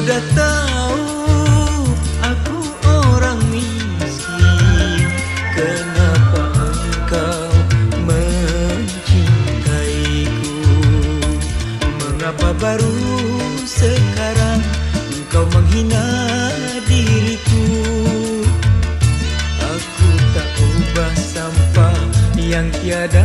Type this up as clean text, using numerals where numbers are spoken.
sudah tahu aku orang miskin, kenapa engkau mencintaiku? Mengapa baru sekarang engkau menghina diriku? Aku tak ubah sampah yang tiada